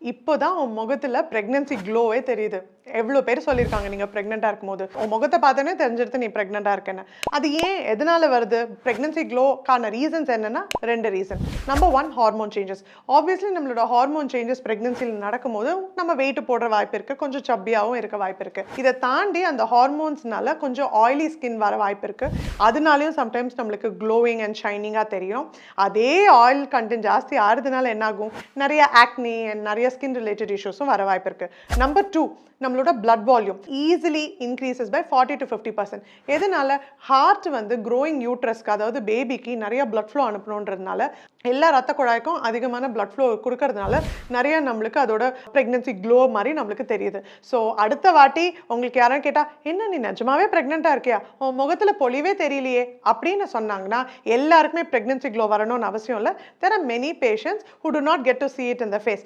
இப்போதான் உன் முகத்துல பிரெக்னன்சி க்ளோவே தெரியுது. எவ்வளோ பேர் சொல்லியிருக்காங்க நீங்க பிரெக்னென்ட்டா இருக்கும்போது. உன் முகத்த பார்த்தோனே தெரிஞ்சிருது நீ பிரெக்னென்ட்டா இருக்கேன்னு. அது ஏன்? எதனால வருது? பிரெக்னன்சி க்ளோக்கான ரீசன்ஸ் என்னன்னா 2 reason. Number 1 hormone changes. Obviously நம்மளோட ஹார்மோன் சேஞ்சஸ் பிரெக்னன்சில நடக்கும்போது நம்ம வெயிட் போடுற வாய்ப்பு இருக்கு. கொஞ்சம் சப்பியாவும் இருக்க வாய்ப்பு இருக்கு. இத தாண்டி அந்த ஹார்மோன்ஸ்னால கொஞ்சம் ஆயிலி ஸ்கின் வர வாய்ப்பு இருக்கு. அதனாலயும் சம்டைம்ஸ் நம்மளுக்கு க்ளோயிங் அண்ட் ஷைனிங்கா தெரியும். அதே ஆயில் கன்டென்ட் ஜாஸ்தி ஆறதுனால என்ன ஆகும்? நிறைய ஆக்னி அண்ட் நிறைய ஸ்கின் ரிலேட்டட் இஷ்யூஸும் வர வாய்ப்பு இருக்கு. நம்பர் 2 நம்மளோட blood volume easily increases by 40 to 50%. எதனால? ஹார்ட் வந்து growing uterusக்கு அதாவது பேபிக்கு நிறைய blood flow அனுப்பணுன்றதுனால எல்லா ரத்த குழாய்க்கும் அதிகமான blood flow கொடுக்கறதுனால நிறைய நம்மளுக்கு அதோட pregnancy glow மாதிரி நம்மளுக்கு தெரியுது. ஸோ அடுத்த வாட்டி உங்களுக்கு யாரும் கேட்டா என்ன நீ நிஜமாவே பிரெக்னென்ட்டா இருக்கியா? உன் முகத்துல பொலிவே தெரியலையே அப்படின்னு சொன்னாங்கன்னா எல்லாருக்குமே pregnancy glow வரணும்னு அவசியம் இல்லை. There are many patients who do not get to see it in the face.